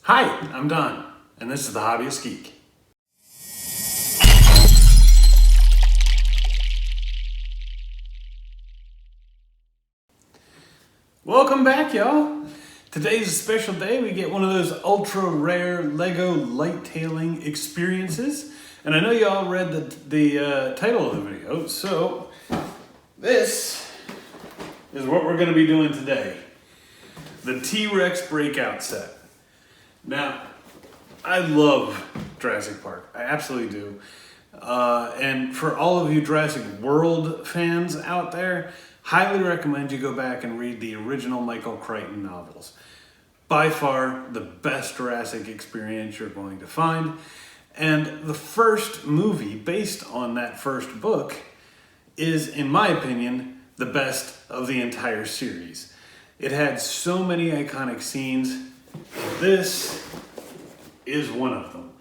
Hi, I'm Don, and this is The Hobbyist Geek. Welcome back, y'all. Today's a special day. We get one of those ultra rare Lego light-tailing experiences. And I know y'all read the title of the video, so this is what we're going to be doing today. The TRex Breakout set. Now, I love Jurassic Park. I absolutely do. And for all of you Jurassic World fans out there, highly recommend you go back and read the original Michael Crichton novels. By far the best Jurassic experience you're going to find. And the first movie based on that first book is, in my opinion, the best of the entire series. It had so many iconic scenes. This is one of them.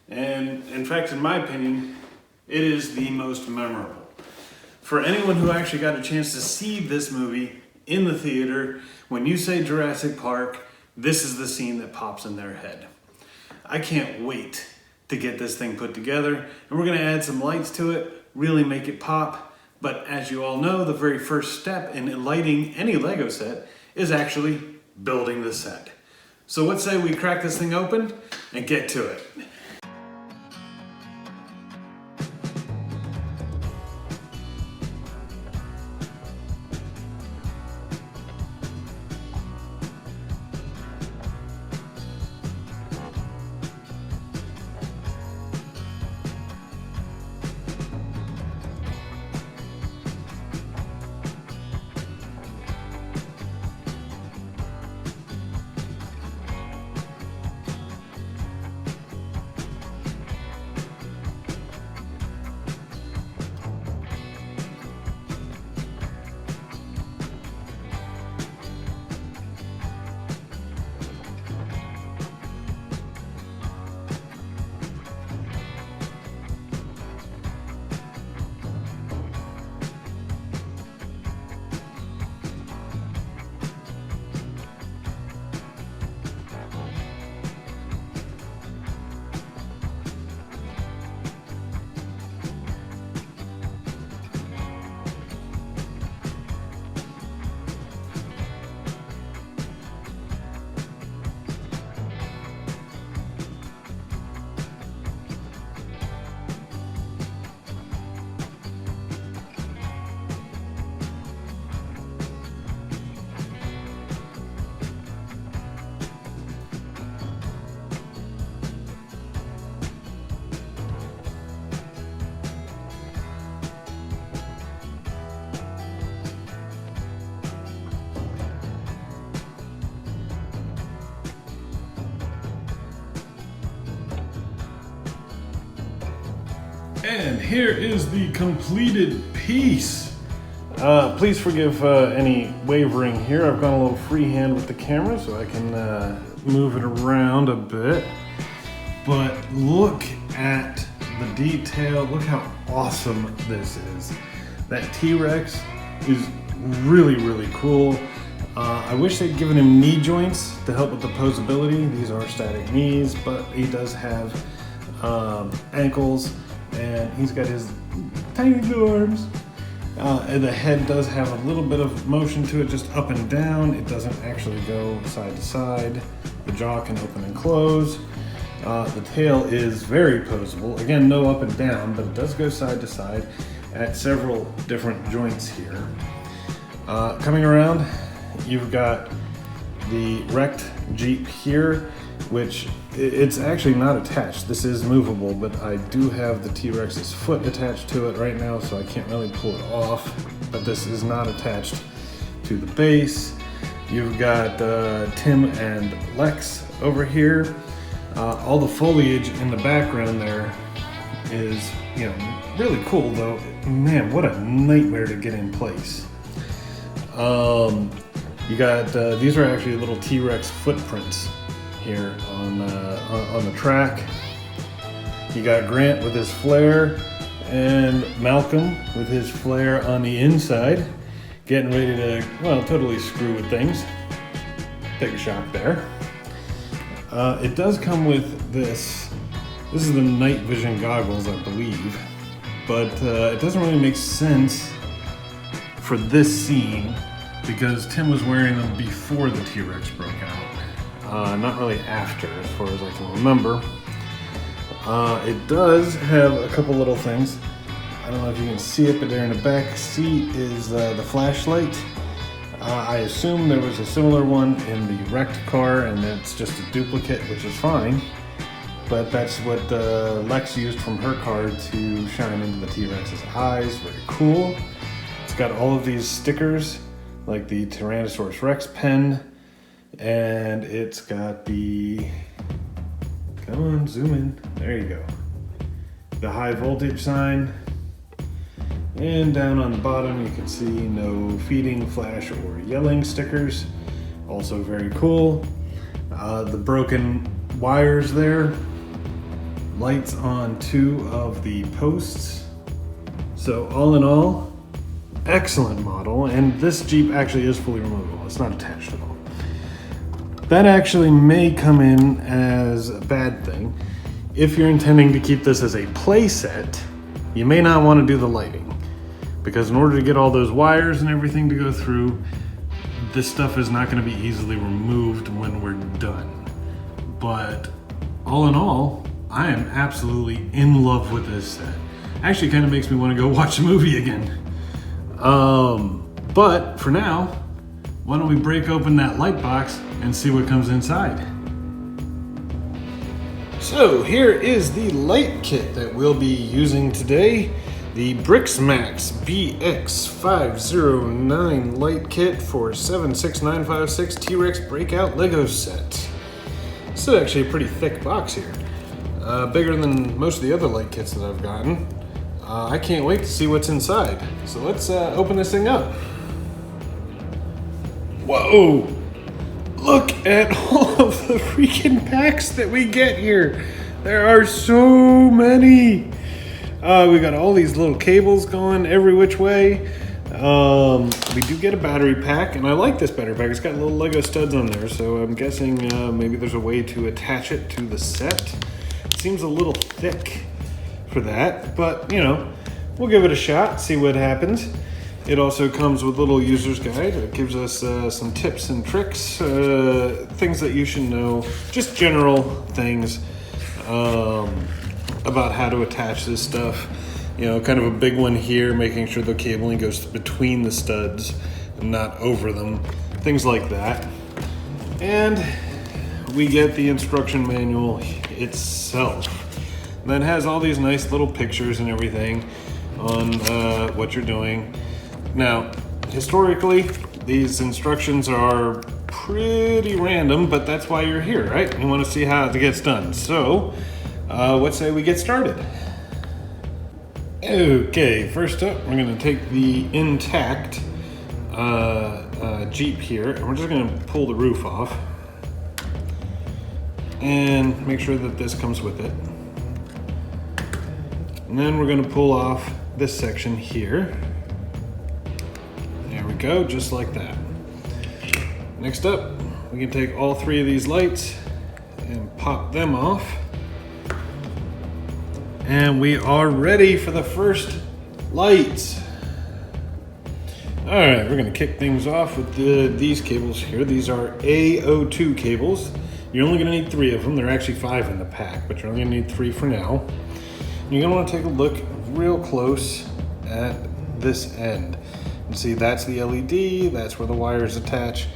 And in fact, in my opinion, it is the most memorable. For anyone who actually got a chance to see this movie in the theater, when you say Jurassic Park, this is the scene that pops in their head. I can't wait to get this thing put together, and we're gonna add some lights to it, really make it pop. But as you all know, the very first step in lighting any Lego set is actually building the set. So let's say we crack this thing open and get to it. And here is the completed piece. Please forgive any wavering here. I've gone a little freehand with the camera so I can move it around a bit. But look at the detail. Look how awesome this is. That T-Rex is really, really cool. I wish they'd given him knee joints to help with the posability. These are static knees, but he does have ankles. And he's got his tiny little arms. And the head does have a little bit of motion to it, just up and down. It doesn't actually go side to side. The jaw can open and close. The tail is very posable. Again, no up and down, but it does go side to side at several different joints here. Coming around, you've got the wrecked Jeep here, which it's actually not attached. This is movable, but I do have the T-Rex's foot attached to it right now, so I can't really pull it off, but this is not attached to the base. You've got Tim and Lex over here. All the foliage in the background there is, really cool, though. Man, what a nightmare to get in place. You got, these are actually little T-Rex footprints here on the track. You got Grant with his flare and Malcolm with his flare on the inside, getting ready to, well, totally screw with things. Big shock there. It does come with this. This is the night vision goggles, I believe. But it doesn't really make sense for this scene because Tim was wearing them before the T-Rex broke out. Not really after, as far as I can remember. It does have a couple little things. I don't know if you can see it, but there in the back seat is the flashlight. I assume there was a similar one in the wrecked car, and that's just a duplicate, which is fine. But that's what Lex used from her car to shine into the T-Rex's eyes. Very cool. It's got all of these stickers, like the Tyrannosaurus Rex pen, and it's got the, come on, zoom in, there you go, the high voltage sign, and down on the bottom you can see no feeding, flash, or yelling stickers. Also very cool. The broken wires there, lights on 2 of the posts. So all in all, excellent model, and this Jeep actually is fully removable. It's not attached at all. That actually may come in as a bad thing. If you're intending to keep this as a play set, you may not want to do the lighting, because in order to get all those wires and everything to go through, this stuff is not going to be easily removed when we're done. But all in all, I am absolutely in love with this set. Actually kind of makes me want to go watch the movie again. But for now, why don't we break open that light box and see what comes inside. So here is the light kit that we'll be using today. The Brixmax BX509 light kit for 76956 T-Rex Breakout Lego set. This is actually a pretty thick box here. Bigger than most of the other light kits that I've gotten. I can't wait to see what's inside. So let's open this thing up. Whoa! Look at all of the freaking packs that we get here. There are so many. We got all these little cables going every which way. We do get a battery pack, and I like this battery pack. It's got little Lego studs on there, so I'm guessing maybe there's a way to attach it to the set. It seems a little thick for that, but you know, we'll give it a shot, see what happens. It also comes with a little user's guide. It gives us some tips and tricks, things that you should know, just general things about how to attach this stuff. You know, kind of a big one here, making sure the cabling goes between the studs and not over them, things like that. And we get the instruction manual itself. That has all these nice little pictures and everything on what you're doing. Now, historically, these instructions are pretty random, but that's why you're here, right? You want to see how it gets done. So, what say we get started? Okay, first up, we're going to take the intact Jeep here, and we're just going to pull the roof off and make sure that this comes with it. And then we're going to pull off this section here. There we go, just like that. Next up, we can take all 3 of these lights and pop them off. And we are ready for the first lights. All right, we're gonna kick things off with these cables here. These are A02 cables. You're only gonna need 3 of them. There are actually 5 in the pack, but you're only gonna need 3 for now. You're gonna wanna take a look real close at this end. You see that's the LED, that's where the wires attach.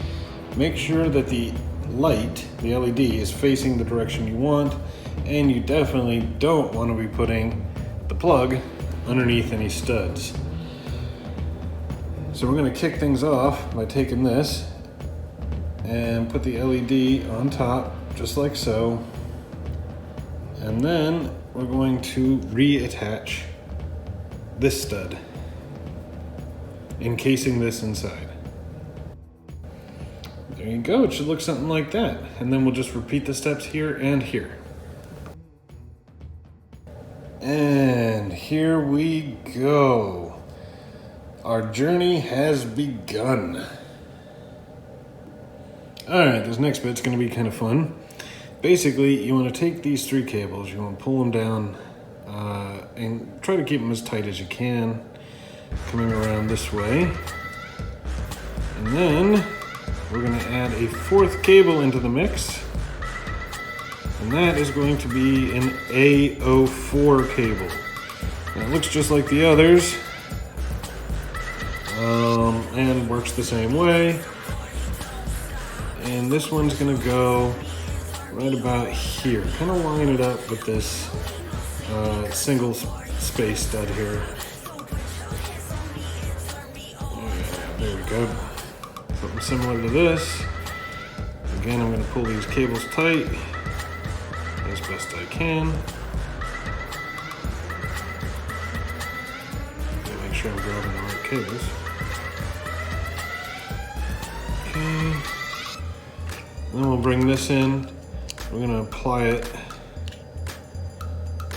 Make sure that the light, the LED, is facing the direction you want, and you definitely don't want to be putting the plug underneath any studs. So we're going to kick things off by taking this and put the LED on top, just like so. And then we're going to reattach this stud, encasing this inside. There you go, it should look something like that. And then we'll just repeat the steps here and here. And here we go. Our journey has begun. All right, this next bit's gonna be kind of fun. basically you want to take these 3 cables, you want to pull them down and try to keep them as tight as you can, coming around this way. And then we're going to add a 4th cable into the mix, and that is going to be an A04 cable. Now, it looks just like the others, and works the same way. And this one's going to go right about here. Kind of line it up with this single space stud here. There we go. Something similar to this. Again, I'm going to pull these cables tight as best I can. Make sure I'm grabbing the right cables. Okay. Then we'll bring this in. We're going to apply it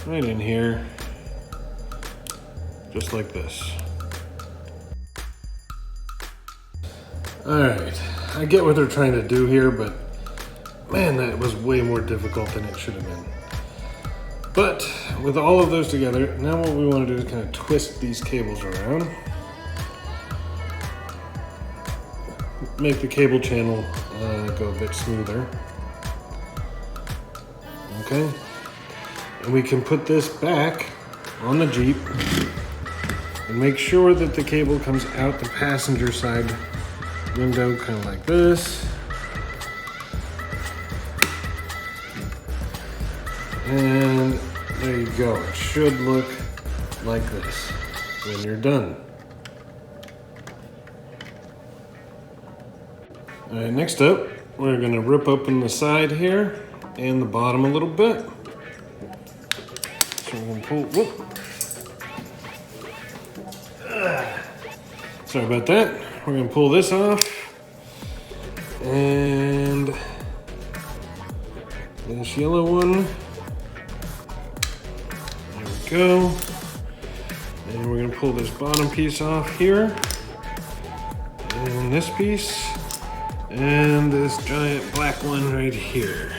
right in here, just like this. Alright, I get what they're trying to do here, but man, that was way more difficult than it should have been. But with all of those together, now what we want to do is kind of twist these cables around. Make the cable channel go a bit smoother. Okay, and we can put this back on the Jeep and make sure that the cable comes out the passenger side window, kind of like this. And there you go. It should look like this when you're done. All right, next up, we're going to rip open the side here and the bottom a little bit. So we're going to pull, whoop. Sorry about that. We're going to pull this off. And this yellow one. There we go. And we're going to pull this bottom piece off here. And this piece. And this giant black one right here.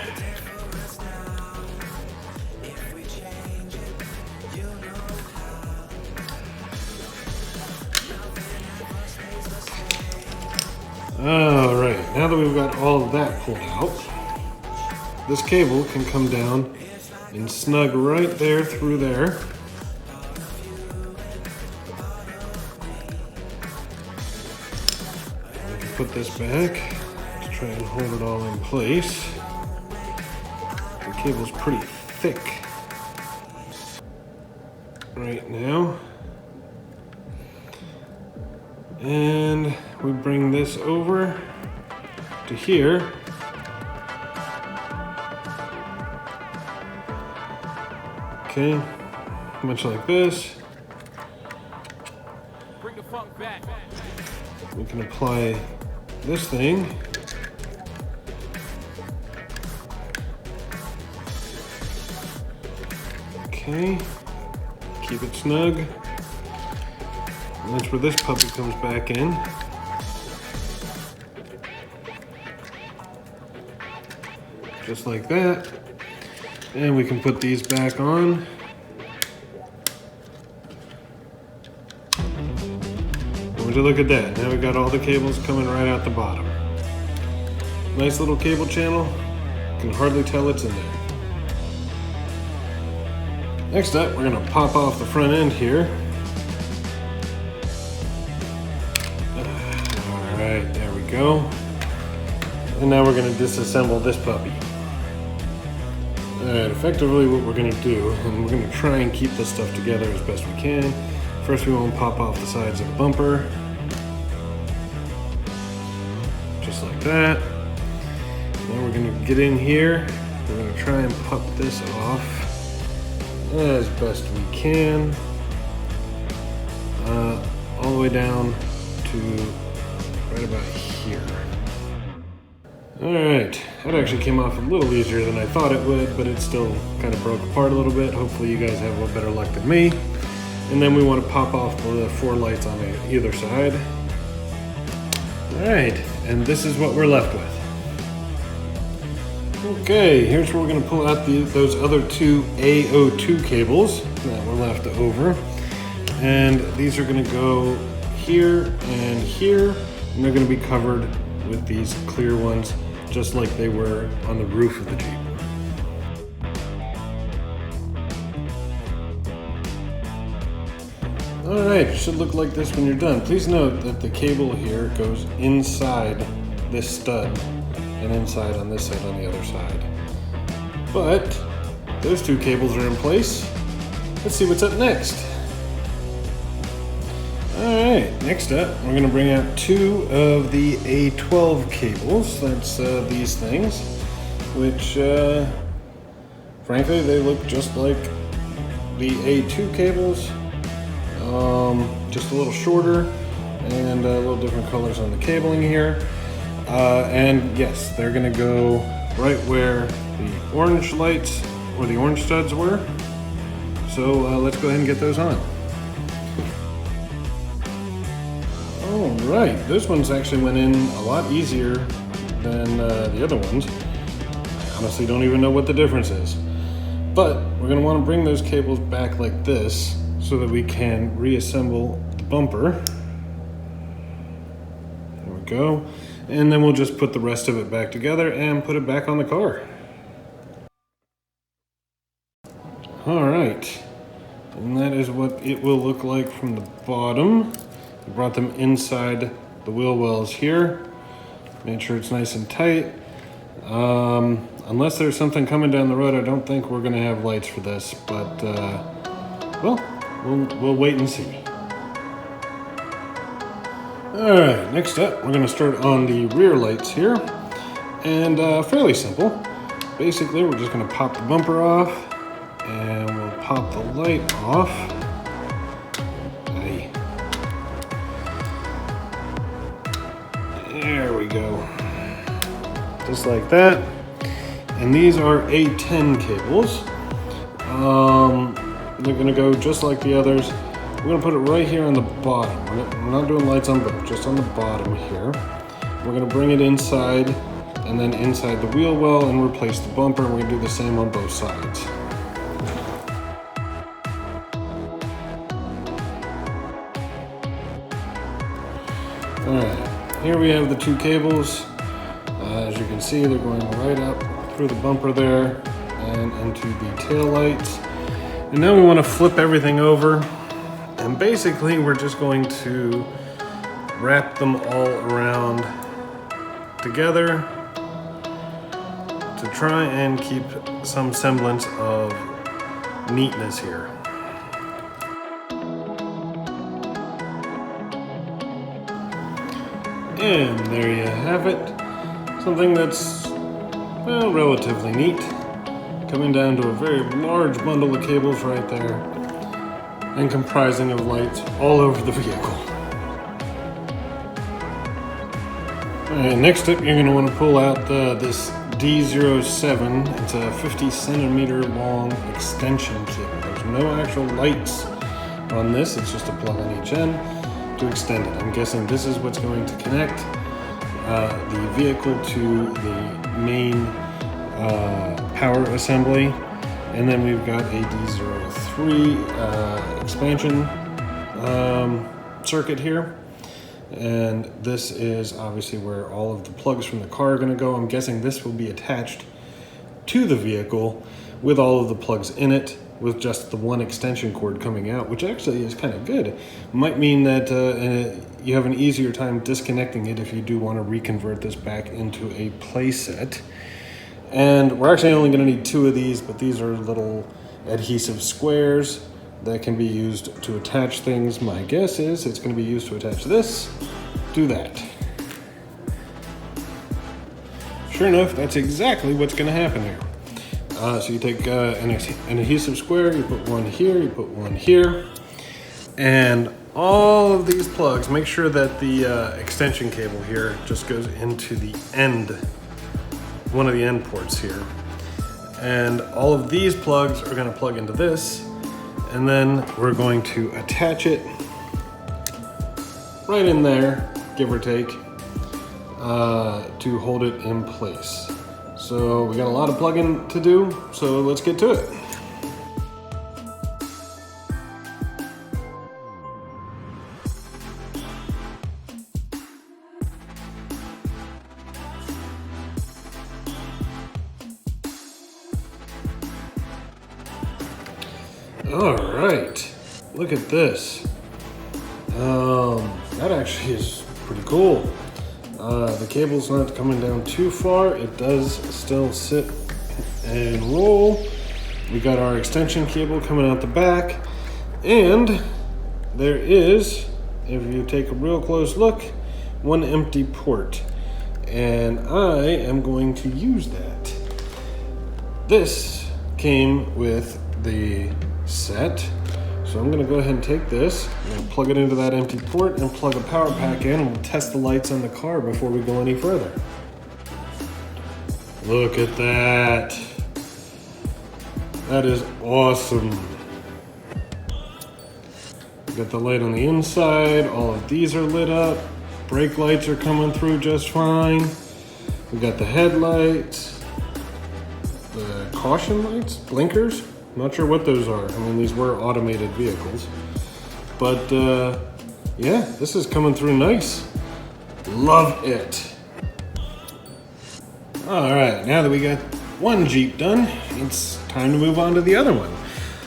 All right, now that we've got all of that pulled out, this cable can come down and snug right there through there. We can put this back to try and hold it all in place. The cable's pretty thick right now. And we bring this over to here. Okay, much like this. Bring the funk back. We can apply this thing. Okay, keep it snug. And that's where this puppy comes back in. Just like that. And we can put these back on. And would you look at that? Now we got all the cables coming right out the bottom. Nice little cable channel. You can hardly tell it's in there. Next up, we're gonna pop off the front end here. Alright, there we go. And now we're gonna disassemble this puppy. Alright, effectively what we're gonna do, and we're gonna try and keep this stuff together as best we can. First we want to pop off the sides of the bumper. Just like that. Now we're gonna get in here. We're gonna try and pop this off as best we can. All the way down to right about here. Alright, that actually came off a little easier than I thought it would, but it still kind of broke apart a little bit. Hopefully you guys have a little better luck than me. And then we want to pop off the 4 lights on either side. Alright, and this is what we're left with. Okay, here's where we're going to pull out those other two AO2 cables that were left over. And these are going to go here, and they're going to be covered with these clear ones, just like they were on the roof of the Jeep. Alright, it should look like this when you're done. Please note that the cable here goes inside this stud and inside on this side on the other side. But those two cables are in place. Let's see what's up next. Alright, next up we're going to bring out two of the A12 cables. That's these things, which frankly they look just like the A2 cables, just a little shorter and a little different colors on the cabling here. And yes, they're going to go right where the orange lights or the orange studs were. So let's go ahead and get those on. All right, this one's actually went in a lot easier than the other ones. I honestly don't even know what the difference is. But we're going to want to bring those cables back like this so that we can reassemble the bumper. There we go. And then we'll just put the rest of it back together and put it back on the car. All right, and that is what it will look like from the bottom. We brought them inside the wheel wells here. Made sure it's nice and tight. Unless there's something coming down the road, I don't think we're gonna have lights for this, but well, we'll wait and see. All right, next up, we're gonna start on the rear lights here. And fairly simple. Basically, we're just gonna pop the bumper off and we'll pop the light off. Aye. There we go. Just like that. And these are A10 cables. They're gonna go just like the others. We're gonna put it right here on the bottom. We're not doing lights on both, just on the bottom here. We're gonna bring it inside and then inside the wheel well and replace the bumper. We're gonna do the same on both sides. All right, here we have the two cables. As you can see, they're going right up through the bumper there and into the tail lights. And now we want to flip everything over. And basically, we're just going to wrap them all around together to try and keep some semblance of neatness here. And there you have it. Something that's, well, relatively neat. Coming down to a very large bundle of cables right there and comprising of lights all over the vehicle. Alright, next up you're going to want to pull out this D07. It's a 50 centimeter long extension cable. There's no actual lights on this, it's just a plug on each end to extend it. I'm guessing this is what's going to connect the vehicle to the main power assembly. And then we've got a D03 expansion circuit here. And this is obviously where all of the plugs from the car are going to go. I'm guessing this will be attached to the vehicle with all of the plugs in it, with just the one extension cord coming out, which actually is kind of good. Might mean that you have an easier time disconnecting it if you do want to reconvert this back into a playset. And we're actually only going to need two of these, but these are little adhesive squares that can be used to attach things. My guess is it's going to be used to attach this to that. Sure enough, that's exactly what's going to happen here. So you take an adhesive square, you put one here, you put one here, and all of these plugs, make sure that the extension cable here just goes into the end, one of the end ports here. And all of these plugs are going to plug into this, and then we're going to attach it right in there, give or take, to hold it in place. So we got a lot of plugging to do, so let's get to it. All right, look at this. That actually is pretty cool. The cable's not coming down too far. It does still sit and roll. We got our extension cable coming out the back, and there is, if you take a real close look, one empty port, and I am going to use that. This came with the set, so I'm going to go ahead and take this, I'm going to plug it into that empty port and plug a power pack in, and we'll test the lights on the car before we go any further. Look at that. That is awesome. We got the light on the inside, all of these are lit up, brake lights are coming through just fine. We got the headlights, the caution lights, blinkers. Not sure what those are. I mean, these were automated vehicles. But yeah, this is coming through nice. Love it. All right, now that we got one Jeep done, it's time to move on to the other one.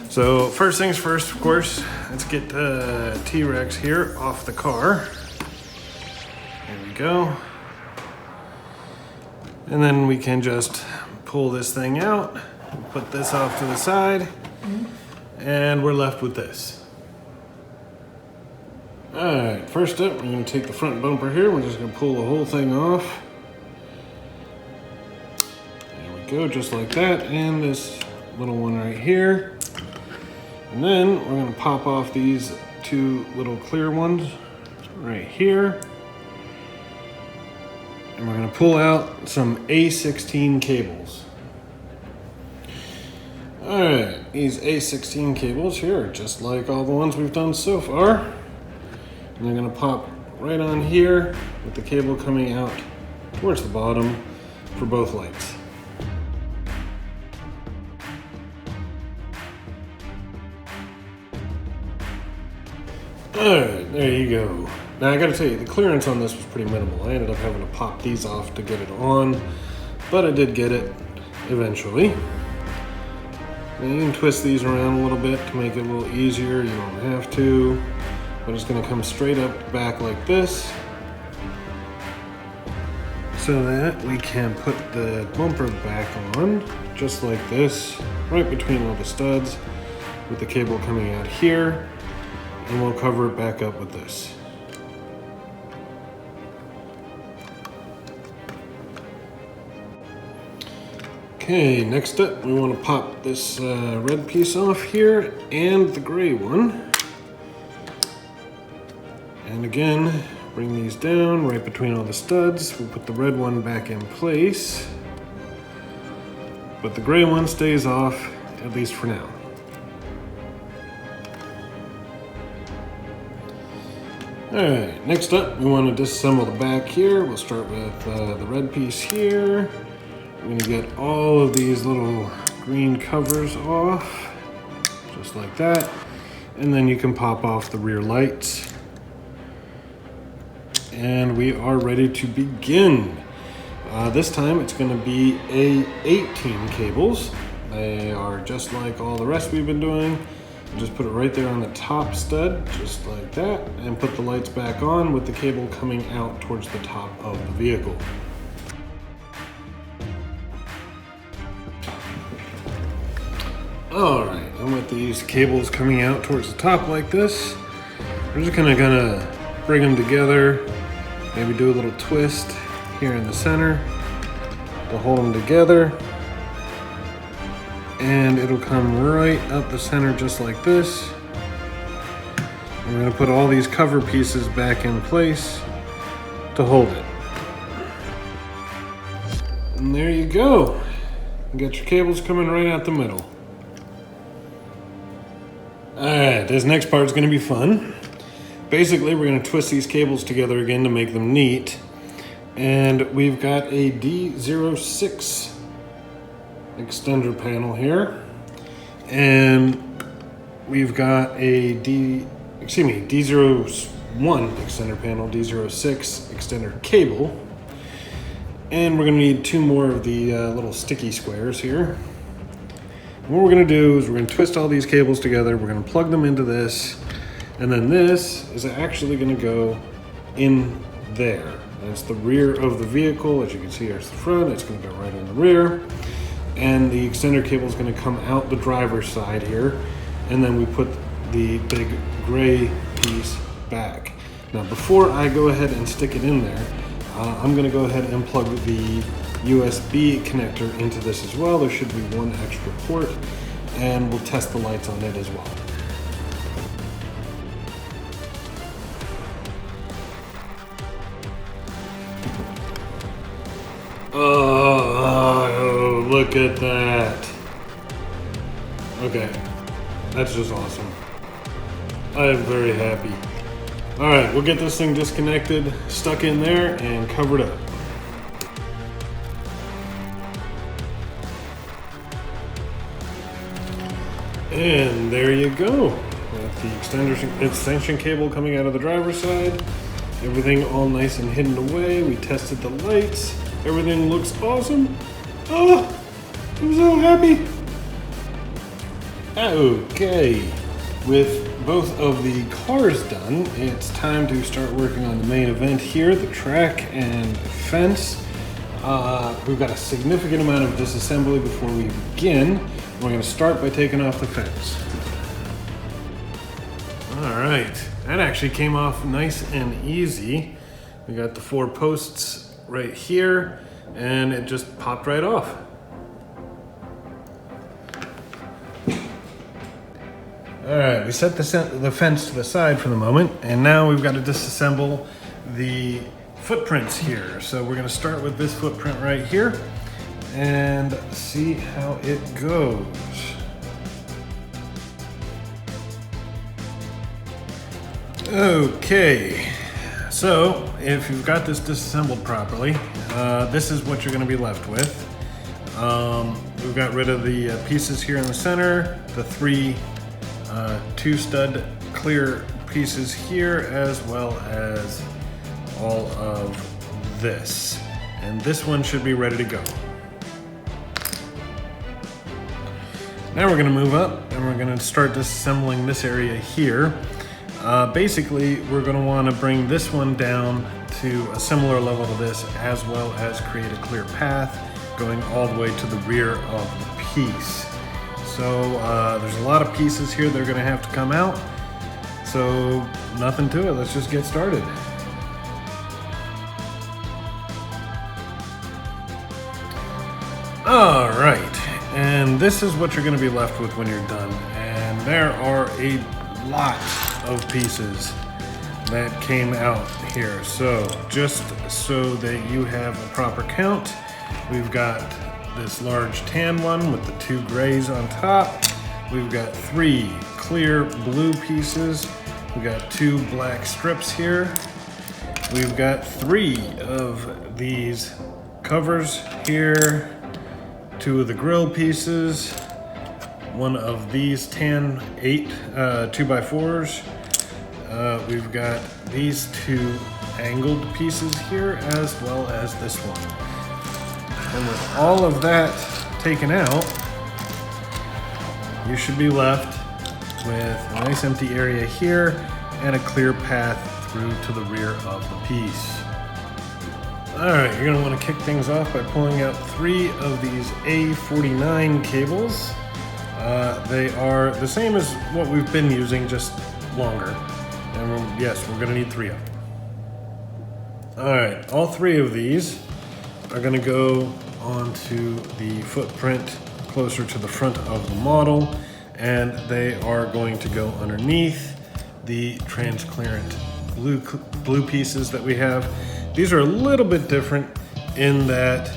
So first things first, of course, let's get T-Rex here off the car. There we go. And then we can just pull this thing out. Put this off to the side, and we're left with this. All right, first up, we're going to take the front bumper here. We're just going to pull the whole thing off. There we go, just like that, and this little one right here. And then we're going to pop off these two little clear ones right here. And we're going to pull out some A16 cables. Alright, these A16 cables here are just like all the ones we've done so far. And they're going to pop right on here with the cable coming out towards the bottom for both lights. Alright, there you go. Now I gotta tell you, the clearance on this was pretty minimal. I ended up having to pop these off to get it on, but I did get it eventually. And you can twist these around a little bit to make it a little easier. You don't have to. But it's going to come straight up back like this, so that we can put the bumper back on just like this, right between all the studs, with the cable coming out here, and we'll cover it back up with this. Okay, next up, we want to pop this red piece off here and the gray one. And again, bring these down right between all the studs. We'll put the red one back in place, but the gray one stays off, at least for now. Alright, next up, we want to disassemble the back here. We'll start with the red piece here. We're going to get all of these little green covers off, just like that. And then you can pop off the rear lights. And we are ready to begin. This time it's going to be A18 cables. They are just like all the rest we've been doing. Just put it right there on the top stud, just like that, and put the lights back on with the cable coming out towards the top of the vehicle. Alright, and with these cables coming out towards the top like this, we're just gonna bring them together, maybe do a little twist here in the center to hold them together, and it'll come right up the center just like this. We're gonna put all these cover pieces back in place to hold it. And there you go. You got your cables coming right out the middle. Alright, this next part is going to be fun. Basically, we're going to twist these cables together again to make them neat. And we've got a D06 extender panel here. And we've got a D01 extender panel, D06 extender cable. And we're gonna need 2 more of the little sticky squares here. And what we're gonna do is we're gonna twist all these cables together, we're gonna plug them into this, and then this is actually gonna go in there. That's the rear of the vehicle. As you can see, here's the front, it's gonna go right in the rear. And the extender cable is gonna come out the driver's side here, and then we put the big gray piece back. Now, before I go ahead and stick it in there, I'm gonna go ahead and plug the USB connector into this as well. There should be 1 extra port, and we'll test the lights on it as well. Oh, look at that. Okay, that's just awesome. I am very happy. All right, we'll get this thing disconnected, stuck in there, and covered up. And there you go. With the extension cable coming out of the driver's side, everything all nice and hidden away. We tested the lights. Everything looks awesome. Oh, I'm so happy. Okay, with both of the cars done, it's time to start working on the main event here, the track and fence. We've got a significant amount of disassembly before we begin. We're going to start by taking off the fence. All right, that actually came off nice and easy. We got the 4 posts right here, and it just popped right off. All right, we set the fence to the side for the moment, and now we've got to disassemble the footprints here. So we're gonna start with this footprint right here and see how it goes. Okay, so if you've got this disassembled properly, this is what you're gonna be left with. We've got rid of the pieces here in the center, the 3 2-stud clear pieces here, as well as all of this. And this one should be ready to go. Now we're gonna move up and we're gonna start disassembling this area here. Basically, we're gonna wanna bring this one down to a similar level to this, as well as create a clear path going all the way to the rear of the piece. So there's a lot of pieces here that are gonna have to come out. So nothing to it, let's just get started. All right, and this is what you're gonna be left with when you're done. And there are a lot of pieces that came out here. So just so that you have a proper count, we've got this large tan one with the 2 grays on top. We've got 3 clear blue pieces. We've got 2 black strips here. We've got 3 of these covers here, 2 of the grill pieces, 1 of these tan 8 2x4s. We've got these 2 angled pieces here, as well as this one. And with all of that taken out, you should be left with a nice empty area here and a clear path through to the rear of the piece. All right, you're gonna wanna kick things off by pulling out 3 of these A49 cables. They are the same as what we've been using, just longer. And yes, we're gonna need 3 of them. All right, all 3 of these are gonna go onto the footprint closer to the front of the model, and they are going to go underneath the transparent blue pieces that we have. These are a little bit different in that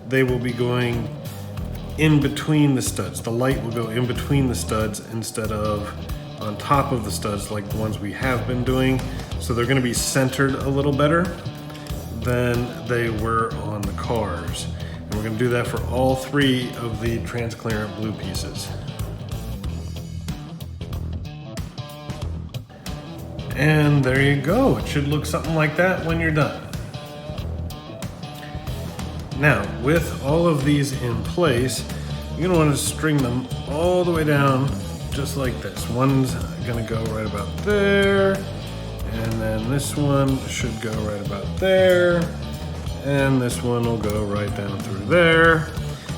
they will be going in between the studs. The light will go in between the studs instead of on top of the studs like the ones we have been doing. So they're gonna be centered a little better than they were on the cars. And we're going to do that for all 3 of the transparent blue pieces. And there you go. It should look something like that when you're done. Now, with all of these in place, you're gonna want to string them all the way down just like this. One's gonna go right about there, and then this one should go right about there, and this one will go right down through there.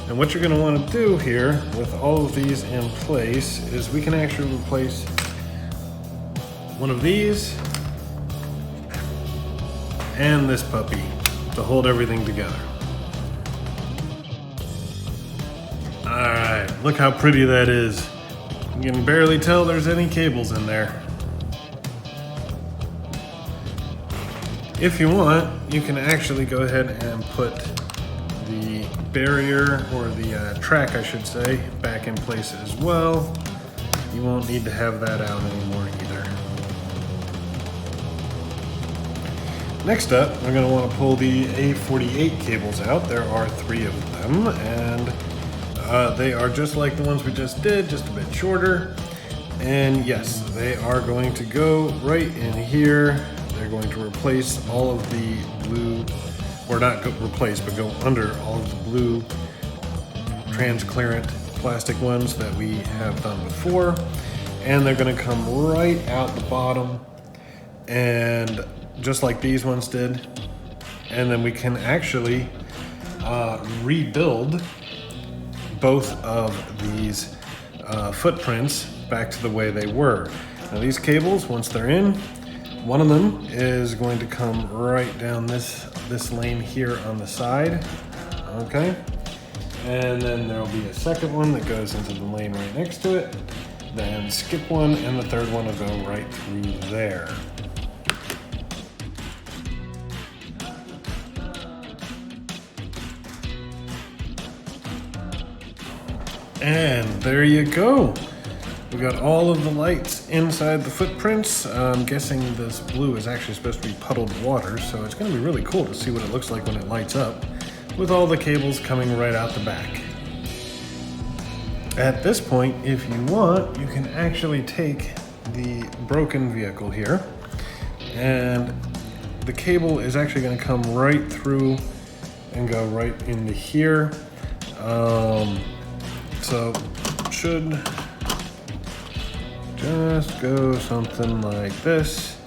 And what you're gonna want to do here with all of these in place is we can actually replace one of these and this puppy to hold everything together. Alright, look how pretty that is. You can barely tell there's any cables in there. If you want, you can actually go ahead and put the barrier, or the track I should say, back in place as well. You won't need to have that out anymore either. Next up, we're going to want to pull the A48 cables out. There are 3 of them, and they are just like the ones we just did, just a bit shorter. And yes, they are going to go right in here. They're going to replace all of the blue, or not replace, but go under all of the blue transparent plastic ones that we have done before. And they're going to come right out the bottom, and just like these ones did. And then we can actually rebuild both of these footprints back to the way they were. Now these cables, once they're in, one of them is going to come right down this lane here on the side, okay? And then there'll be a second one that goes into the lane right next to it, then skip one, and the third one will go right through there. And there you go. We got all of the lights inside the footprints. I'm guessing this blue is actually supposed to be puddled water, so it's going to be really cool to see what it looks like when it lights up, with all the cables coming right out the back. At this point, if you want, you can actually take the broken vehicle here, and the cable is actually going to come right through and go right into here. So should just go something like this.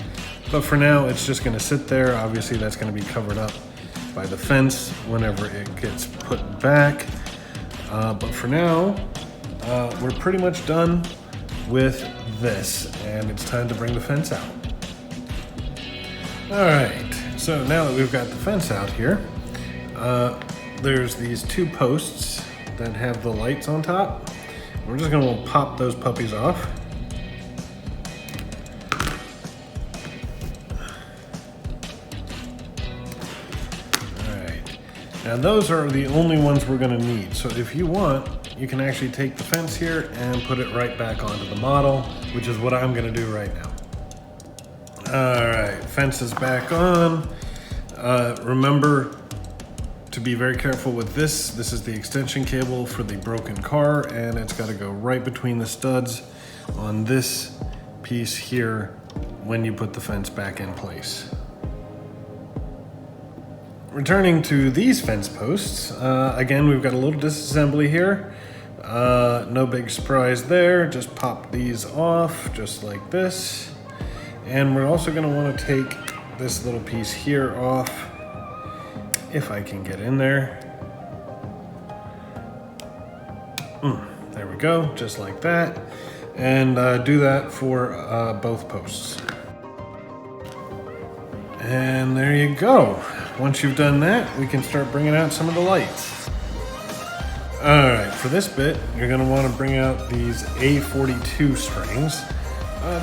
But for now, it's just going to sit there. Obviously, that's going to be covered up by the fence whenever it gets put back. But for now, we're pretty much done with this, and it's time to bring the fence out. All right, so now that we've got the fence out here, there's these 2 posts that have the lights on top. We're just gonna pop those puppies off. Alright, now those are the only ones we're gonna need. So if you want, you can actually take the fence here and put it right back onto the model, which is what I'm gonna do right now. Alright, fence is back on. Remember to be very careful with this. This is the extension cable for the broken car, and it's got to go right between the studs on this piece here when you put the fence back in place. Returning to these fence posts, again, we've got a little disassembly here. No big surprise there. Just pop these off just like this. And we're also going to want to take this little piece here off, if I can get in there. There we go, just like that. And do that for both posts. And there you go. Once you've done that, we can start bringing out some of the lights. All right, for this bit, you're gonna wanna bring out these A42 strings.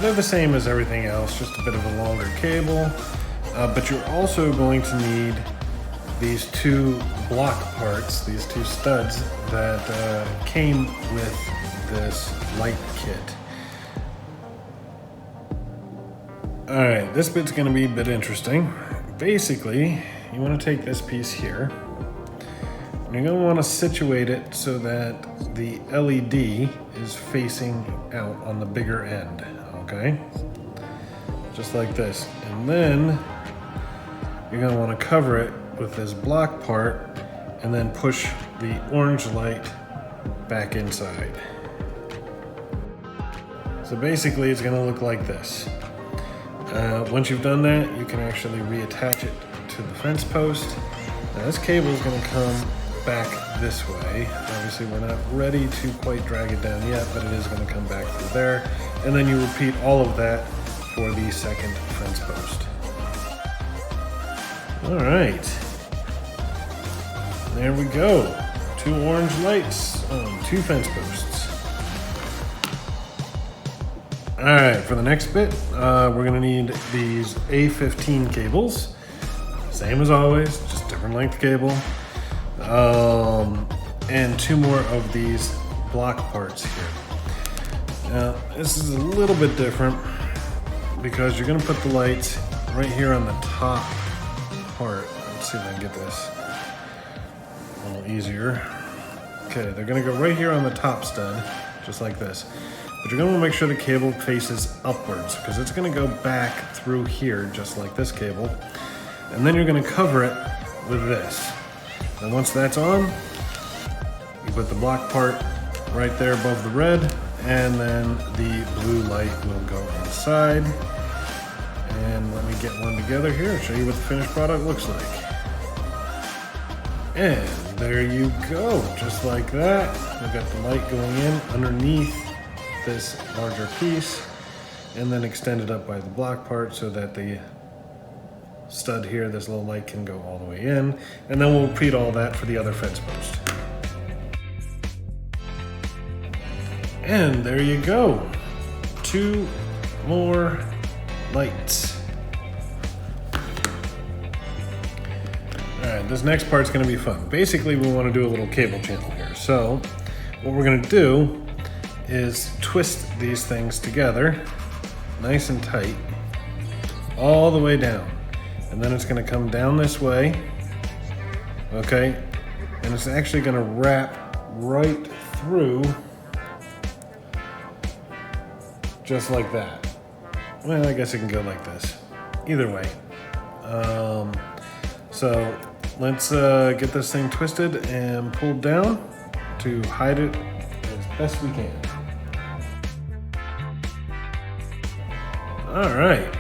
They're the same as everything else, just a bit of a longer cable. But you're also going to need these 2 block parts, these 2 studs that came with this light kit. All right, this bit's gonna be a bit interesting. Basically, you wanna take this piece here, You're going to want to situate it so that the LED is facing out on the bigger end, okay? Just like this. And then you're going to want to cover it with this block part and then push the orange light back inside. So basically it's going to look like this. Once you've done that, you can actually reattach it to the fence post. Now this cable is going to come back this way. Obviously we're not ready to quite drag it down yet, but it is going to come back through there. And then you repeat all of that for the second fence post. All right. There we go. 2 orange lights on 2 fence posts. All right, for the next bit, we're gonna need these A15 cables. Same as always, just different length cable. And 2 more of these block parts here. Now, this is a little bit different because you're gonna put the lights right here on the top part. Let's see if I can get this a little easier. Okay, they're gonna go right here on the top stud, just like this. But you're gonna make sure the cable faces upwards because it's gonna go back through here, just like this cable. And then you're gonna cover it with this. And once that's on, you put the block part right there above the red, and then the blue light will go inside. And let me get one together here and show you what the finished product looks like. And there you go, just like that. We've got the light going in underneath this larger piece, and then extended up by the block part so that the stud here, this little light, can go all the way in. And then we'll repeat all that for the other fence post. And there you go, 2 more lights. All right, this next part's gonna be fun. Basically, we wanna do a little cable channel here. So what we're gonna do is twist these things together, nice and tight, all the way down. And then it's gonna come down this way, okay? And it's actually gonna wrap right through, just like that. Well, I guess it can go like this. Either way. So let's get this thing twisted and pulled down to hide it as best we can. All right,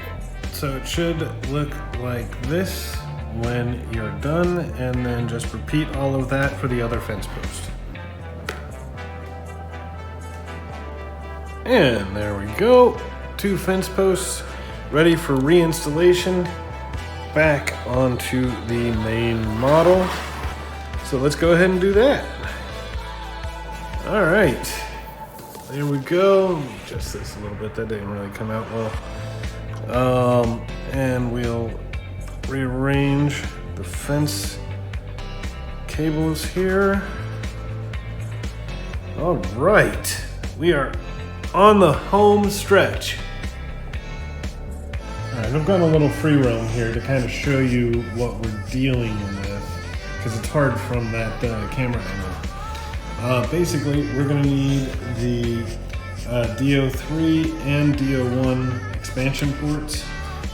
so it should look like this when you're done, and then just repeat all of that for the other fence post. And there we go, 2 fence posts ready for reinstallation back onto the main model. So let's go ahead and do that. All right, there we go. Just this a little bit, that didn't really come out well. And we'll rearrange the fence cables here. All right, we are on the home stretch. All right, I've gone a little free roam here to kind of show you what we're dealing with, because it's hard from that camera angle. Basically, we're gonna need the DO3 and DO1 expansion ports.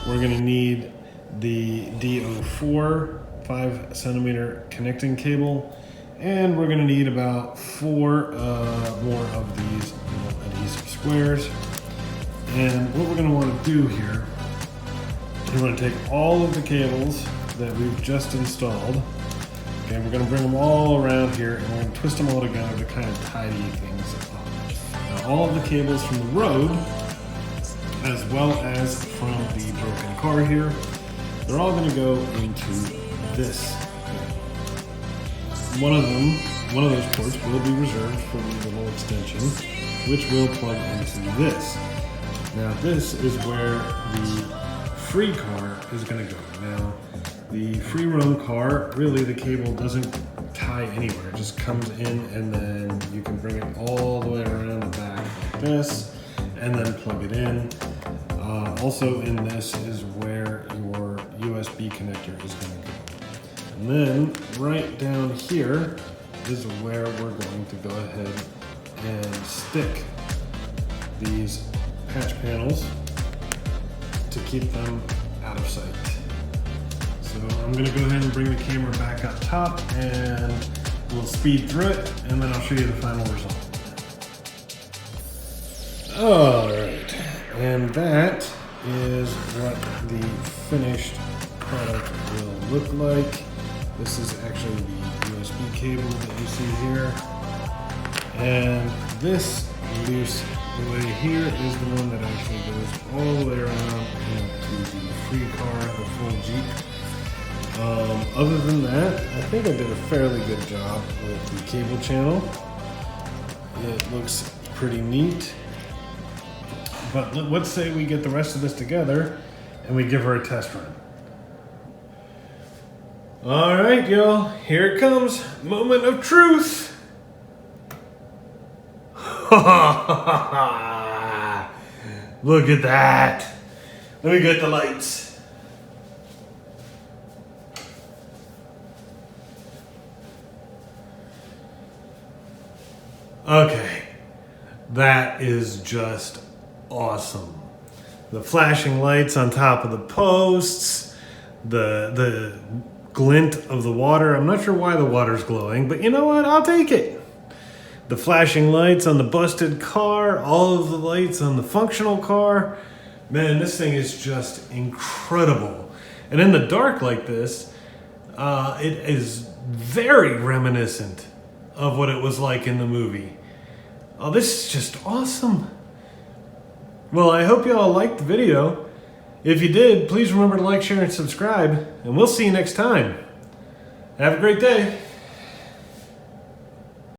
We're gonna need the DO4 5cm connecting cable, and we're gonna need about 4 more of these little adhesive squares. And what we're gonna wanna do here, we're gonna take all of the cables that we've just installed, okay, we're gonna bring them all around here, and we're gonna twist them all together to kind of tidy things up. Now, all of the cables from the road, as well as from the broken car here, they're all gonna go into this. One of those ports will be reserved for the little extension, which will plug into this. Now this is where the free car is gonna go. Now, the free roam car, really the cable doesn't tie anywhere. It just comes in, and then you can bring it all the way around the back like this, and then plug it in. Also in this is where your USB connector is gonna go. And And then right down here is where we're going to go ahead and stick these patch panels to keep them out of sight. So I'm gonna go ahead and bring the camera back up top and we'll speed through it and then I'll show you the final result. All right, and that is what the finished product will look like. This is actually the USB cable that you see here. And this loose way here is the one that actually goes all the way around into the free car, the full Jeep. Other than that, I think I did a fairly good job with the cable channel. It looks pretty neat. But let's say we get the rest of this together and we give her a test run. All right, y'all, here it comes. Moment of truth. Look at that. Let me get the lights. Okay, that is just awesome. The flashing lights on top of the posts, the glint of the water. I'm not sure why the water's glowing, but you know what? I'll take it. The flashing lights on the busted car, all of the lights on the functional car. Man, this thing is just incredible. And in the dark like this, it is very reminiscent of what it was like in the movie. Oh, this is just awesome. Well, I hope you all liked the video. If you did, please remember to like, share, and subscribe, and we'll see you next time. Have a great day.